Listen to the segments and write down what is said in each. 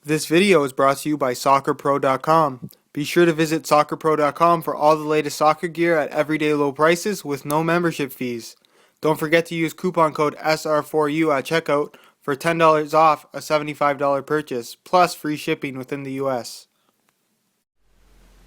This video is brought to you by SoccerPro.com. Be sure to visit SoccerPro.com for all the latest soccer gear at everyday low prices with no membership fees. Don't forget to use coupon code SR4U at checkout for $10 off a $75 purchase, plus free shipping within the US.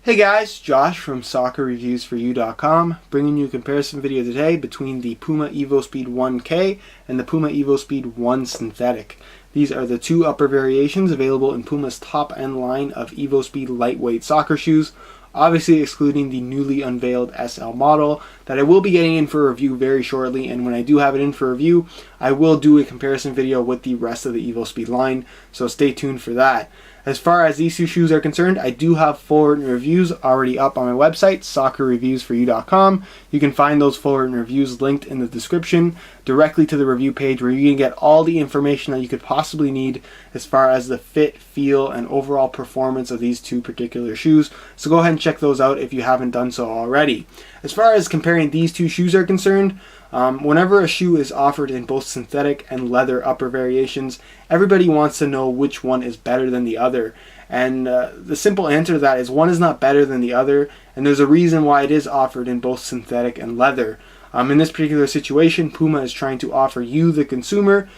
Hey guys, Josh from SoccerReviewsForYou.com, bringing you a comparison video today between the Puma evoSPEED 1K and the Puma evoSPEED 1 Synthetic. These are the two upper variations available in Puma's top-end line of evoSPEED lightweight soccer shoes, obviously excluding the newly unveiled SL model that I will be getting in for review very shortly, and when I do have it in for review, I will do a comparison video with the rest of the evoSPEED line, so stay tuned for that. As far as these two shoes are concerned, I do have full written reviews already up on my website, SoccerReviewsForYou.com. You can find those full written reviews linked in the description directly to the review page, where you can get all the information that you could possibly need as far as the fit, feel, and overall performance of these two particular shoes. So go ahead and check those out if you haven't done so already. As far as comparing these two shoes are concerned, whenever a shoe is offered in both synthetic and leather upper variations, everybody wants to know which one is better than the other. And the simple answer to that is one is not better than the other, and there's a reason why it is offered in both synthetic and leather. In this particular situation, Puma is trying to offer you, the consumer,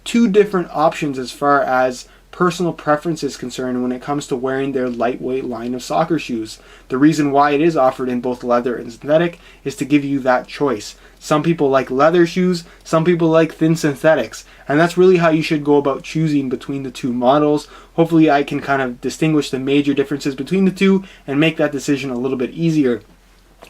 two different options as far as personal preference is concerned when it comes to wearing their lightweight line of soccer shoes. The reason why it is offered in both leather and synthetic is to give you that choice. Some people like leather shoes, some people like thin synthetics, and that's really how you should go about choosing between the two models. Hopefully I can kind of distinguish the major differences between the two and make that decision a little bit easier.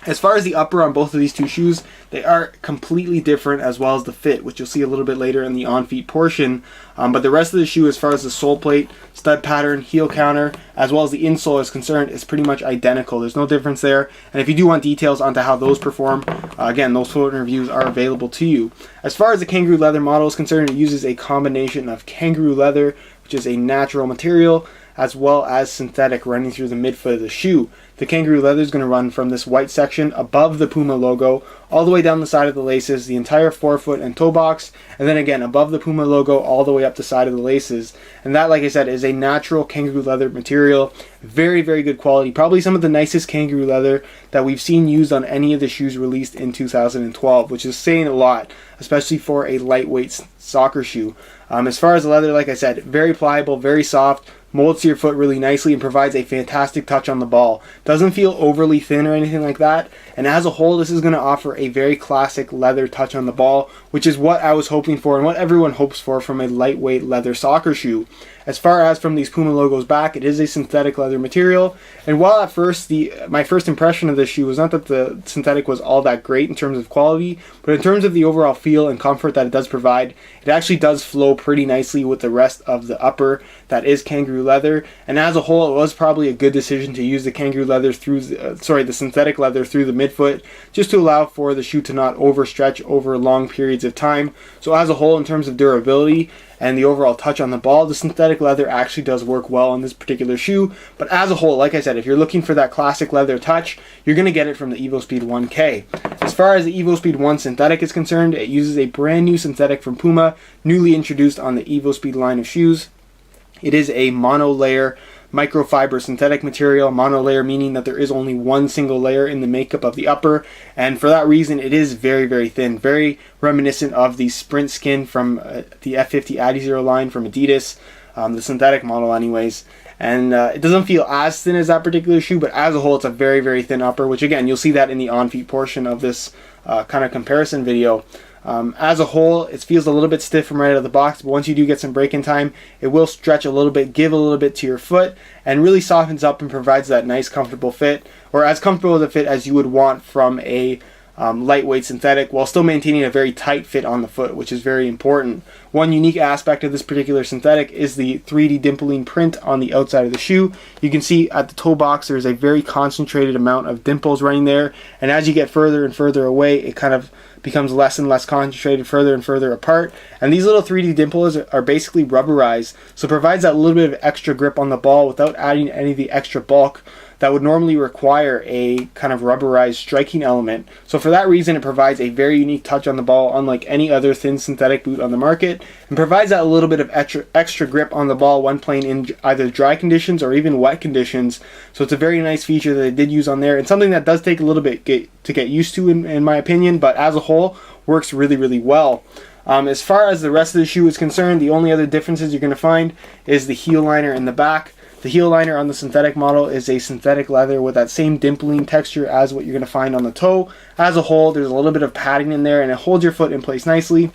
As far as the upper on both of these two shoes, they are completely different, as well as the fit, which you'll see a little bit later in the on-feet portion. But the rest of the shoe, as far as the sole plate, stud pattern, heel counter, as well as the insole is concerned, is pretty much identical. There's no difference there. And if you do want details onto how those perform, again, those full reviews are available to you. As far as the Kangaroo leather model is concerned, it uses a combination of Kangaroo leather, which is a natural material, as well as synthetic running through the midfoot of the shoe. The Kangaroo leather is going to run from this white section above the Puma logo all the way down the side of the laces, the entire forefoot and toe box, and then again above the Puma logo all the way up the side of the laces. And that, like I said, is a natural Kangaroo leather material. Very, very good quality. Probably some of the nicest Kangaroo leather that we've seen used on any of the shoes released in 2012, which is saying a lot, especially for a lightweight soccer shoe. As far as the leather, like I said, very pliable, very soft, molds to your foot really nicely, and provides a fantastic touch on the ball. Doesn't feel overly thin or anything like that, and as a whole, this is going to offer a very classic leather touch on the ball, which is what I was hoping for and what everyone hopes for from a lightweight leather soccer shoe. As far as from these Puma logos back, it is a synthetic leather material, and while at first my first impression of this shoe was not that the synthetic was all that great in terms of quality, but in terms of the overall feel and comfort that it does provide, it actually does flow pretty nicely with the rest of the upper that is Kangaroo leather. And as a whole, it was probably a good decision to use the Kangaroo leather through the synthetic leather through the midfoot, just to allow for the shoe to not overstretch over long periods of time. So as a whole, in terms of durability and the overall touch on the ball, the synthetic leather actually does work well on this particular shoe. But as a whole, like I said, if you're looking for that classic leather touch, you're going to get it from the evoSPEED 1K. As far as the evoSPEED 1 Synthetic is concerned, it uses a brand new synthetic from Puma, newly introduced on the evoSPEED line of shoes. It is a monolayer microfiber synthetic material. Monolayer meaning that there is only one single layer in the makeup of the upper, and for that reason it is very, very thin, very reminiscent of the Sprint Skin from the F50 Adizero line from Adidas, the synthetic model anyways. And it doesn't feel as thin as that particular shoe, but as a whole it's a very, very thin upper, which again you'll see that in the on-feet portion of this kind of comparison video. As a whole, it feels a little bit stiff from right out of the box, but once you do get some break-in time, it will stretch a little bit, give a little bit to your foot, and really softens up and provides that nice, comfortable fit, or as comfortable of a fit as you would want from a lightweight synthetic, while still maintaining a very tight fit on the foot, which is very important. One unique aspect of this particular synthetic is the 3D dimpling print on the outside of the shoe. You can see at the toe box there's a very concentrated amount of dimples running there, and as you get further and further away, it kind of becomes less and less concentrated, further and further apart. And these little 3D dimples are basically rubberized, so it provides that little bit of extra grip on the ball without adding any of the extra bulk that would normally require a kind of rubberized striking element. So for that reason, it provides a very unique touch on the ball, unlike any other thin synthetic boot on the market, and provides that a little bit of extra grip on the ball when playing in either dry conditions or even wet conditions. So it's a very nice feature that they did use on there, and something that does take a little bit to get used to in my opinion, but as a whole works really, really well. As far as the rest of the shoe is concerned, the only other differences you're going to find is the heel liner in the back. The heel liner on the synthetic model is a synthetic leather with that same dimpling texture as what you're going to find on the toe. As a whole, there's a little bit of padding in there, and it holds your foot in place nicely.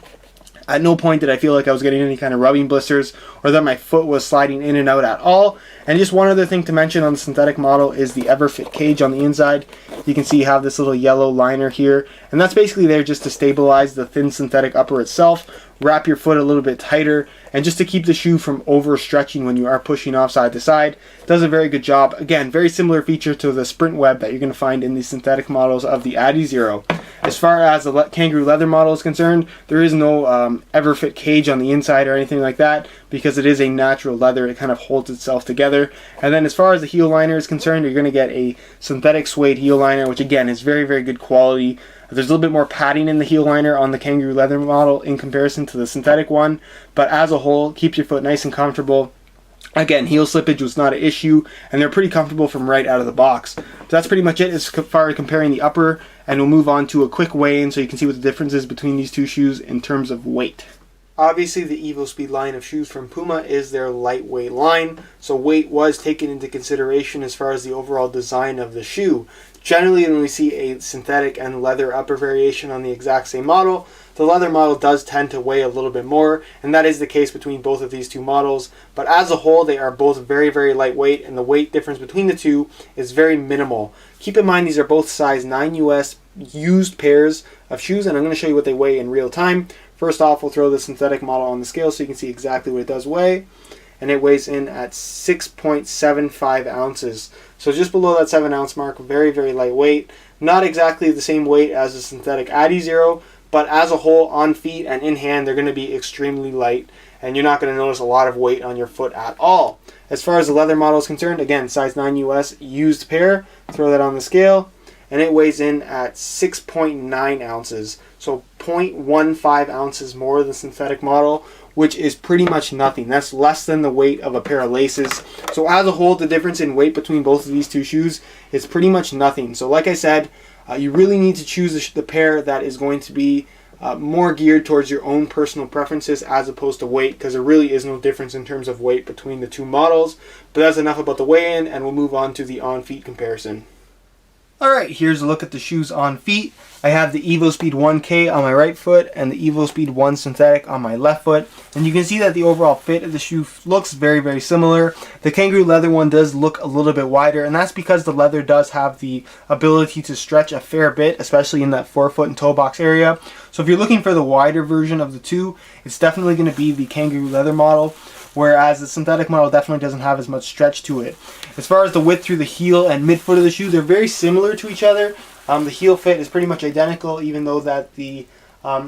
At no point did I feel like I was getting any kind of rubbing blisters or that my foot was sliding in and out at all. And just one other thing to mention on the synthetic model is the evoFit cage on the inside. You can see you have this little yellow liner here, and that's basically there just to stabilize the thin synthetic upper itself, wrap your foot a little bit tighter, and just to keep the shoe from overstretching when you are pushing off side to side. It does a very good job. Again, very similar feature to the sprint web that you're going to find in the synthetic models of the adizero. As far as the Kangaroo leather model is concerned, there is no evoFit cage on the inside or anything like that, because it is a natural leather. It kind of holds itself together. And then as far as the heel liner is concerned, you're going to get a synthetic suede heel liner, which again is very, very good quality. There's a little bit more padding in the heel liner on the Kangaroo leather model in comparison to the synthetic one, but as a whole, keeps your foot nice and comfortable. Again, heel slippage was not an issue, and they're pretty comfortable from right out of the box. So that's pretty much it as far as comparing the upper, and we'll move on to a quick weigh-in so you can see what the difference is between these two shoes in terms of weight. Obviously, the evoSPEED line of shoes from Puma is their lightweight line, so weight was taken into consideration as far as the overall design of the shoe. Generally, when we see a synthetic and leather upper variation on the exact same model, the leather model does tend to weigh a little bit more, and that is the case between both of these two models. But as a whole, they are both very, very lightweight, and the weight difference between the two is very minimal. Keep in mind, these are both size 9 US used pairs of shoes, and I'm going to show you what they weigh in real time. First off, we'll throw the synthetic model on the scale so you can see exactly what it does weigh. And it weighs in at 6.75 ounces. So just below that 7 ounce mark, very, very lightweight. Not exactly the same weight as the synthetic adizero, but as a whole, on feet and in hand, they're going to be extremely light, and you're not going to notice a lot of weight on your foot at all. As far as the leather model is concerned, again, size 9 US used pair, throw that on the scale, and it weighs in at 6.9 ounces. So 0.15 ounces more than the synthetic model, which is pretty much nothing. That's less than the weight of a pair of laces. So as a whole, the difference in weight between both of these two shoes is pretty much nothing. So like I said, you really need to choose the pair that is going to be more geared towards your own personal preferences as opposed to weight, because there really is no difference in terms of weight between the two models. But that's enough about the weigh-in, and we'll move on to the on-feet comparison. Alright, here's a look at the shoes on feet. I have the evoSPEED 1K on my right foot and the evoSPEED 1 Synthetic on my left foot. And you can see that the overall fit of the shoe looks very, very similar. The Kangaroo leather one does look a little bit wider, and that's because the leather does have the ability to stretch a fair bit, especially in that forefoot and toe box area. So if you're looking for the wider version of the two, it's definitely going to be the Kangaroo leather model, whereas the synthetic model definitely doesn't have as much stretch to it. As far as the width through the heel and midfoot of the shoe, they're very similar to each other. The heel fit is pretty much identical, even though that the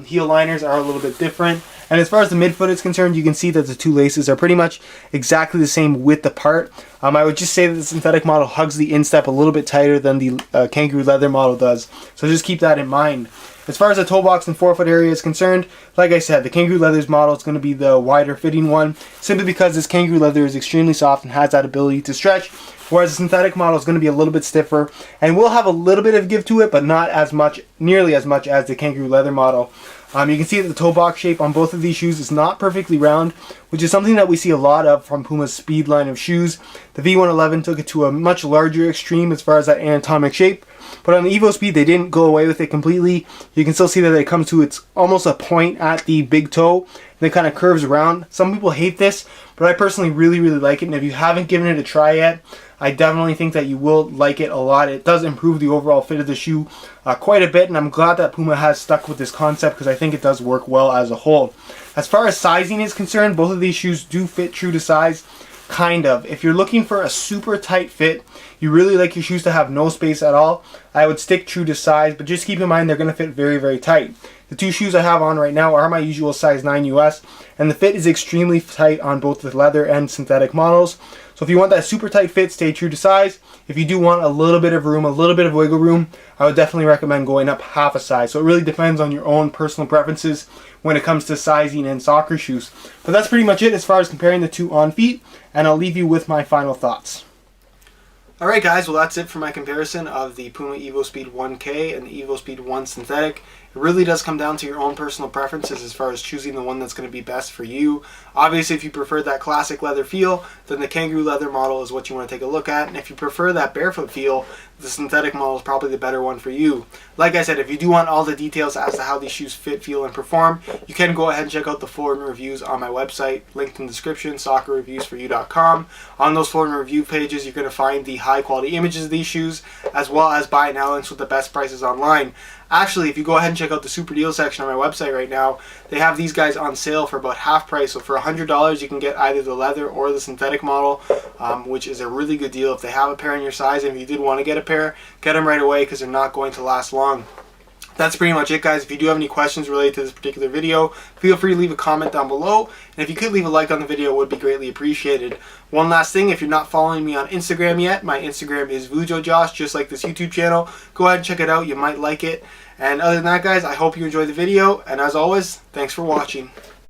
heel liners are a little bit different. And as far as the midfoot is concerned, you can see that the two laces are pretty much exactly the same width apart. I would just say that the synthetic model hugs the instep a little bit tighter than the Kangaroo leather model does. So just keep that in mind. As far as the toe box and forefoot area is concerned, like I said, the Kangaroo leather's model is going to be the wider fitting one, simply because this Kangaroo leather is extremely soft and has that ability to stretch, whereas the synthetic model is going to be a little bit stiffer and will have a little bit of give to it, but not as much, nearly as much as the Kangaroo leather model. You can see that the toe box shape on both of these shoes is not perfectly round, which is something that we see a lot of from Puma's Speed line of shoes. The V111 took it to a much larger extreme as far as that anatomic shape, but on the evoSPEED they didn't go away with it completely. You can still see that it comes to its almost a point at the big toe, and it kind of curves around. Some people hate this, but I personally really, really like it, and if you haven't given it a try yet, I definitely think that you will like it a lot. It does improve the overall fit of the shoe quite a bit, and I'm glad that Puma has stuck with this concept because I think it does work well as a whole. As far as sizing is concerned, both of these shoes do fit true to size, kind of. If you're looking for a super tight fit, you really like your shoes to have no space at all, I would stick true to size, but just keep in mind they're going to fit very, very tight. The two shoes I have on right now are my usual size 9 US, and the fit is extremely tight on both the leather and synthetic models. So if you want that super tight fit, stay true to size. If you do want a little bit of room, a little bit of wiggle room, I would definitely recommend going up half a size. So it really depends on your own personal preferences when it comes to sizing and soccer shoes. But that's pretty much it as far as comparing the two on feet, and I'll leave you with my final thoughts. Alright guys, well that's it for my comparison of the Puma evoSPEED 1K and the evoSPEED 1 Synthetic. It really does come down to your own personal preferences as far as choosing the one that's going to be best for you. Obviously, if you prefer that classic leather feel, then the Kangaroo leather model is what you want to take a look at. And if you prefer that barefoot feel, the synthetic model is probably the better one for you. Like I said, if you do want all the details as to how these shoes fit, feel, and perform, you can go ahead and check out the full reviews on my website, linked in the description, soccerreviewsforyou.com. On those full review pages, you're going to find the high quality images of these shoes, as well as buy now links with the best prices online. Actually, if you go ahead and check out the super deal section on my website right now, they have these guys on sale for about half price. So for $100, you can get either the leather or the synthetic model, which is a really good deal if they have a pair in your size. And if you did want to get a pair, get them right away because they're not going to last long. That's pretty much it, guys. If you do have any questions related to this particular video, feel free to leave a comment down below. And if you could leave a like on the video, it would be greatly appreciated. One last thing, if you're not following me on Instagram yet, my Instagram is VujoJosh, just like this YouTube channel. Go ahead and check it out. You might like it. And other than that, guys, I hope you enjoyed the video. And as always, thanks for watching.